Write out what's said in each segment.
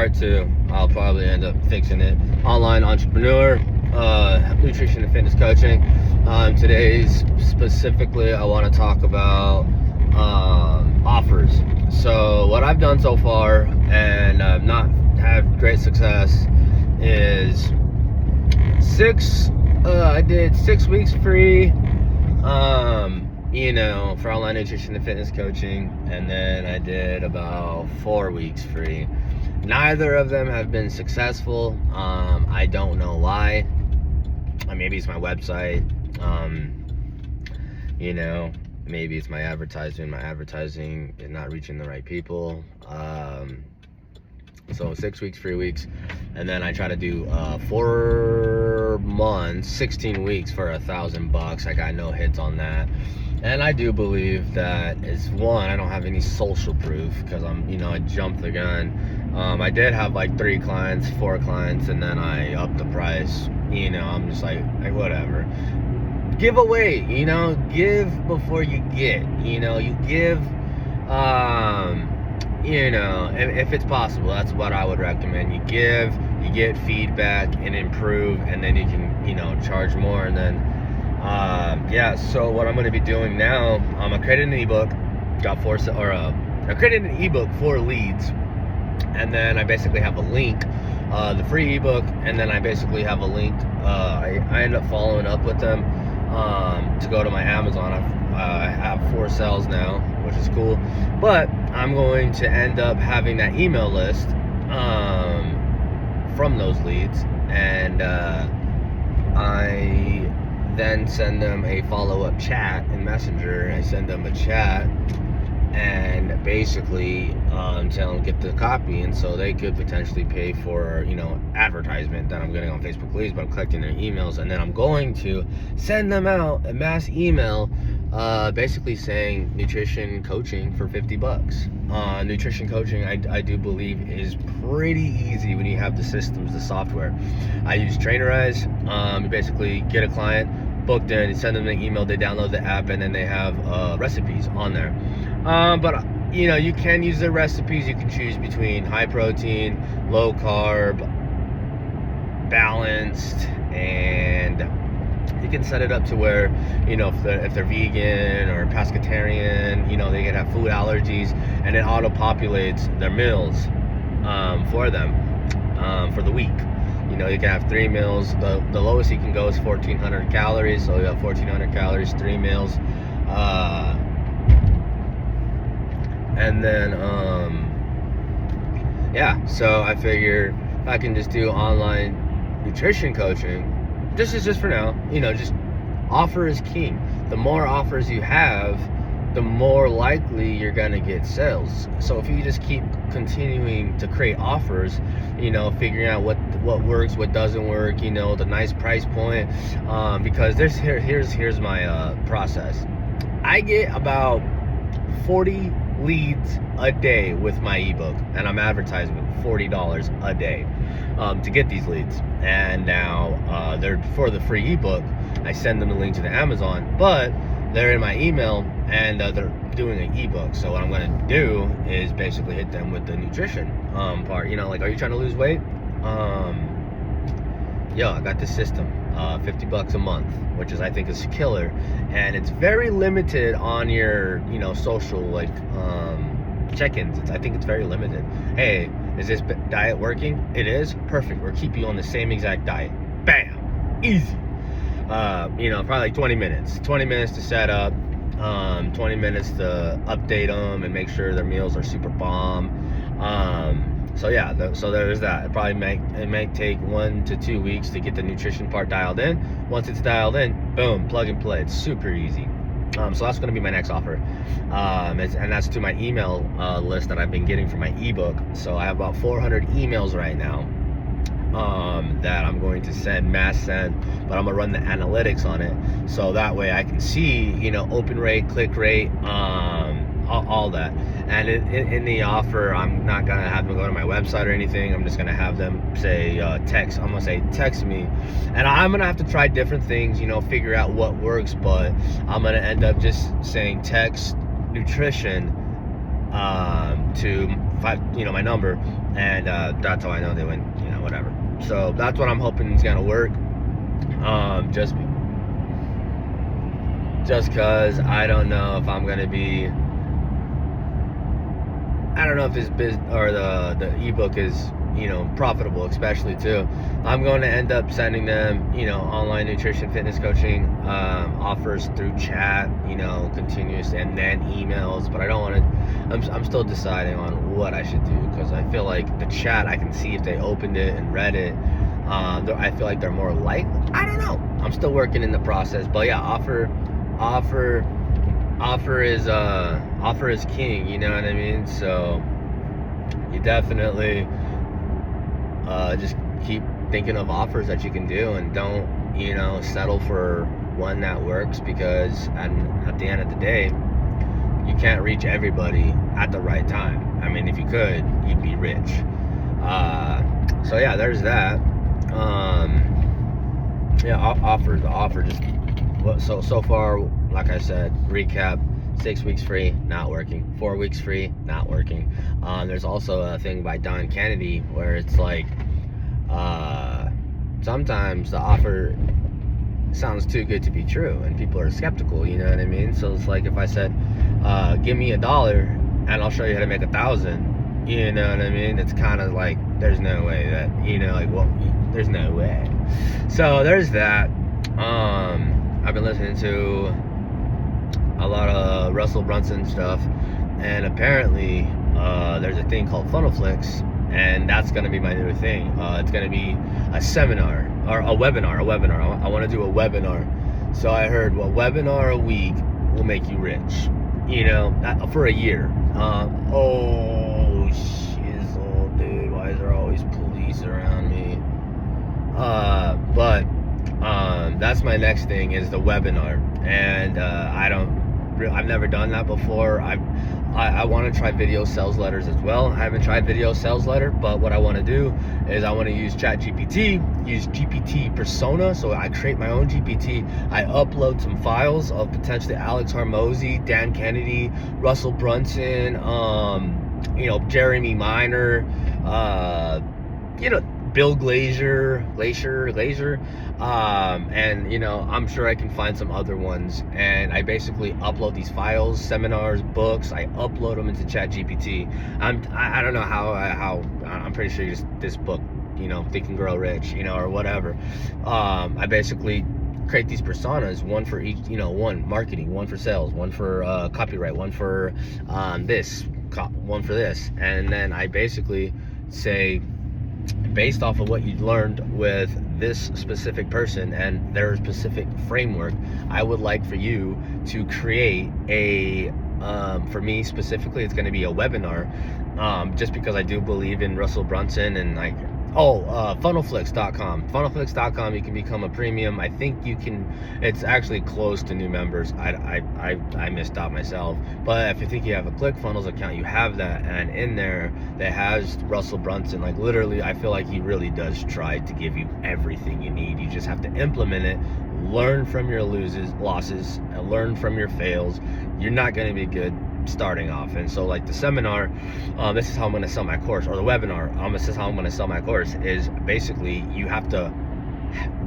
part 2, I'll probably end up fixing it. Online entrepreneur, nutrition and fitness coaching. Today's specifically, I want to talk about offers. So what I've done so far, and I've not had great success, is I did 6 weeks free, for online nutrition and fitness coaching, and then I did about 4 weeks free. Neither of them have been successful. I don't know why. Maybe it's my website. Maybe it's my advertising. My advertising is not reaching the right people. So 6 weeks, 3 weeks, and then I try to do 4 months, 16 weeks for $1,000. I got no hits on that. And I do believe that is one, I don't have any social proof because I jumped the gun. I did have like 4 clients, and then I upped the price. I'm just like whatever. Give away, give before you get. You give, if it's possible, that's what I would recommend. You give, you get feedback and improve, and then you can, charge more. And then, so what I'm going to be doing now, I created an ebook, I created an ebook for leads, and then I basically have a link, the free ebook, and then I basically have a link, I end up following up with them, to go to my Amazon. I have 4 sales now, which is cool, but I'm going to end up having that email list from those leads, and I then send them a follow-up chat in Messenger. I send them a chat and basically tell them get the copy, and so they could potentially pay for advertisement that I'm getting on Facebook leads, but I'm collecting their emails, and then I'm going to send them out a mass email basically saying nutrition coaching for $50. Nutrition coaching, I do believe, is pretty easy when you have the systems, the software. I use Trainerize. You basically get a client booked in, you send them an email, they download the app, and then they have recipes on there. But you can use the recipes. You can choose between high protein, low carb, balanced, and you can set it up to where, if they're vegan or pescatarian, they can have food allergies, and it auto-populates their meals for them for the week. You can have 3 meals. The lowest you can go is 1,400 calories, so you have 1,400 calories, 3 meals. And then, so I figure if I can just do online nutrition coaching, this is just for now, just offer is king. The more offers you have, the more likely you're gonna get sales. So if you just keep continuing to create offers, figuring out what works, what doesn't work, the nice price point, because here's my process. I get about 40 leads a day with my ebook, and I'm advertising $40 a day to get these leads. And now they're for the free ebook. I send them the link to the Amazon, but they're in my email, and they're doing an ebook. So what I'm going to do is basically hit them with the nutrition part. Are you trying to lose weight? I got this system, $50 a month, which I think is killer, and it's very limited on your social check-ins. I think it's very limited. Hey, is this diet working? It is? Perfect. We'll keep you on the same exact diet. Bam, easy. Probably like 20 minutes to set up, 20 minutes to update them and make sure their meals are super bomb. So there's that. It may take 1 to 2 weeks to get the nutrition part dialed in. Once it's dialed in, boom, plug and play. It's super easy. So that's going to be my next offer, and that's to my email list that I've been getting for my ebook. So I have about 400 emails right now that I'm going to mass send, but I'm gonna run the analytics on it, so that way I can see open rate, click rate, all that. And in the offer, I'm not gonna have them go to my website or anything. I'm just gonna have them say text. I'm gonna say text me, and I'm gonna have to try different things, figure out what works, but I'm gonna end up just saying text nutrition to my number, and that's how I know they went, whatever. So that's what I'm hoping is gonna work. Just because I don't know if I'm gonna be. I don't know if this or the ebook is profitable, especially too. I'm going to end up sending them online nutrition fitness coaching offers through chat, continuous, and then emails. But I don't want to. I'm still deciding on what I should do, because I feel like the chat, I can see if they opened it and read it. I feel like they're more likely. I don't know. I'm still working in the process, but yeah, offer is king, you know what I mean? So you definitely just keep thinking of offers that you can do, and don't settle for one that works, because at the end of the day, you can't reach everybody at the right time. I mean, if you could, you'd be rich. So yeah, there's that. Offer just so far, like I said, recap: 6 weeks free, not working. 4 weeks free, not working. There's also a thing by Don Kennedy where it's like, sometimes the offer sounds too good to be true, and people are skeptical, you know what I mean? So it's like, if I said, give me $1 and I'll show you how to make 1,000, you know what I mean? It's kind of like, there's no way that, there's no way. So there's that. I've been listening to a lot of Russell Brunson stuff, and apparently there's a thing called funnel flicks, and that's going to be my new thing. It's going to be a seminar, or a webinar. I want to do a webinar. So I heard, well, webinar a week will make you rich, for a year. Oh shizzle, dude, why is there always police around me? But that's my next thing, is the webinar. And I've never done that before. I want to try video sales letters as well. I haven't tried video sales letter, but what I want to do is I want to use ChatGPT, use GPT persona. So I create my own GPT. I upload some files of potentially Alex Hormozy, Dan Kennedy, Russell Brunson, Jeremy Minor, Bill Glazier, and I'm sure I can find some other ones. And I basically upload these files, seminars, books. I upload them into ChatGPT. I don't know how I'm pretty sure just this book, Think and Grow Rich, or whatever. I basically create these personas, one for each, one marketing, one for sales, one for copyright, one for one for this, and then I basically say, based off of what you learned with this specific person and their specific framework, I would like for you to create for me specifically, it's going to be a webinar, just because I do believe in Russell Brunson, and funnelflix.com. Funnelflix.com, you can become a premium. I think you can, it's actually close to new members. I missed out myself. But if you think you have a ClickFunnels account, you have that, and in there that has Russell Brunson. Like, literally, I feel like he really does try to give you everything you need. You just have to implement it, learn from your losses, and learn from your fails. You're not going to be good starting off. And so, like, the seminar, this is how I'm going to sell my course, or the webinar, this is how I'm going to sell my course, is basically you have to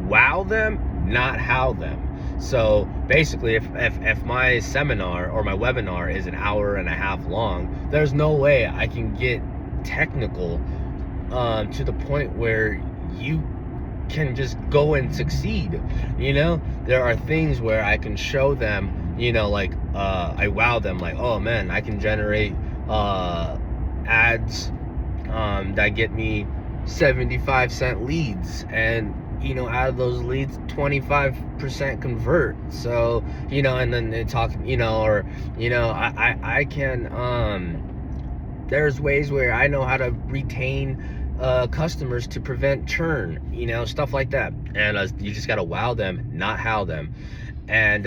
wow them, not how them. So basically, if my seminar or my webinar is an hour and a half long, there's no way I can get technical to the point where you can just go and succeed. There are things where I can show them, I wow them, like, oh man, I can generate ads that get me 75-cent leads, and out of those leads 25% convert. So and then they talk, I can there's ways where I know how to retain customers to prevent churn, stuff like that. And you just got to wow them, not how them. And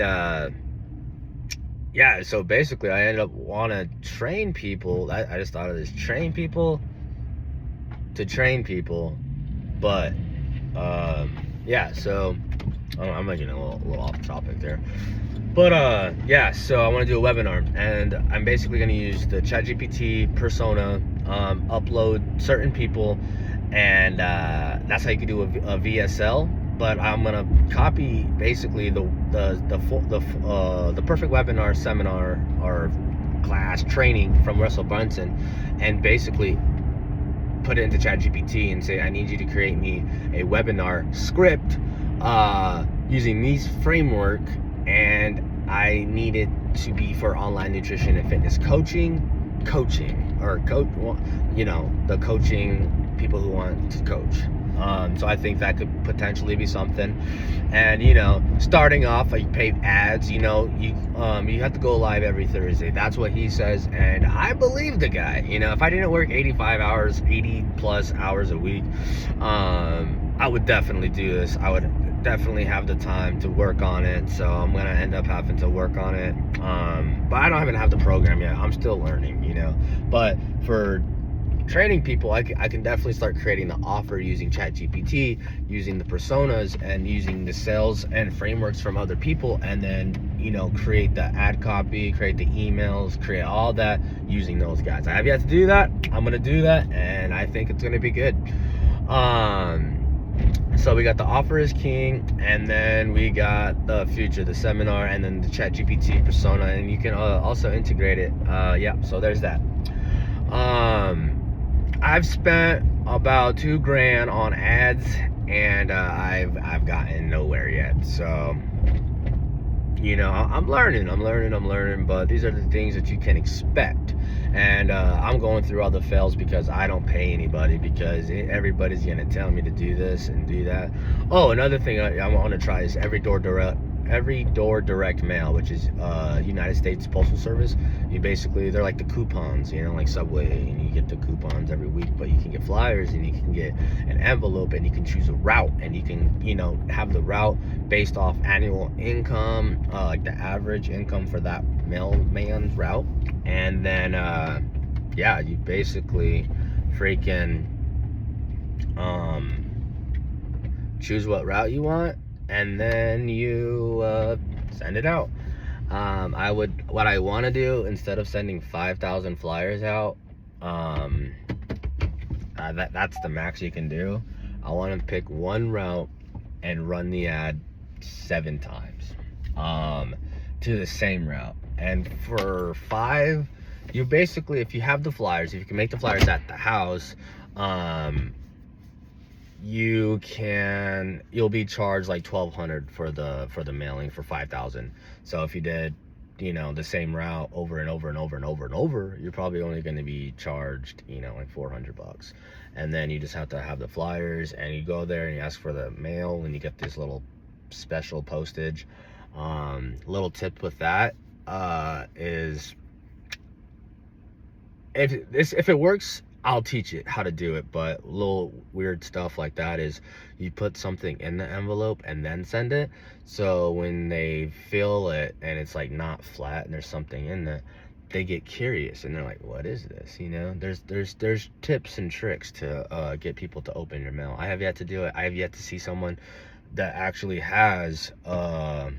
yeah, so basically I ended up want to train people. I just thought of this, train people to train people. But yeah, so I'm getting a little off topic there. But yeah, so I want to do a webinar, and I'm basically going to use the ChatGPT persona upload certain people, and that's how you can do a VSL. But I'm gonna copy basically the perfect webinar, seminar, or class training from Russell Brunson, and basically put it into ChatGPT and say, I need you to create me a webinar script using these framework, and I need it to be for online nutrition and fitness coaching, or the coaching people who want to coach. So I think that could potentially be something. And starting off, like, paid ads, you have to go live every Thursday. That's what he says, and I believe the guy. If I didn't work 80 plus hours a week, I would definitely do this. I would definitely have the time to work on it, so I'm gonna end up having to work on it. But I don't even have the program yet. I'm still learning, but for training people, I can definitely start creating the offer using ChatGPT, using the personas, and using the sales and frameworks from other people, and then create the ad copy, create the emails, create all that using those guys. I have yet to do that. I'm gonna do that, and I think it's gonna be good. So we got the offer is king, and then we got the future, the seminar, and then the ChatGPT persona, and you can also integrate it. So there's that. I've spent about $2,000 on ads, and I've gotten nowhere yet. So I'm learning, but these are the things that you can expect. And I'm going through all the fails because I don't pay anybody, because everybody's gonna tell me to do this and do that. Oh, another thing I want to try is every door direct mail, which is United States Postal Service. They're like the coupons, like Subway, and you get the coupons every week, but you can get flyers, and you can get an envelope, and you can choose a route, and you can have the route based off annual income, like the average income for that mailman's route. And then you basically freaking choose what route you want, and then you send it out. What I want to do, instead of sending 5,000 flyers out, that's the max you can do. I want to pick one route and run the ad 7 times to the same route. And for 5, you basically, if you have the flyers, if you can make the flyers at the house, you'll be charged like $1,200 for the mailing for 5,000. So if you did the same route over and over and over and over and over, you're probably only going to be charged like $400. And then you just have to have the flyers, and you go there and you ask for the mail, and you get this little special postage. Little tip with that is, if it works, I'll teach it how to do it. But little weird stuff like that is, you put something in the envelope and then send it, so when they fill it and it's like not flat and there's something in there, they get curious and they're like, what is this? There's tips and tricks to get people to open your mail. I have yet to do it. I have yet to see someone that actually has like,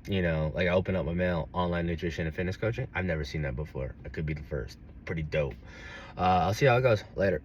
I open up my mail, online nutrition and fitness coaching. I've never seen that before. I could be the first. Pretty dope. I'll see how it goes later.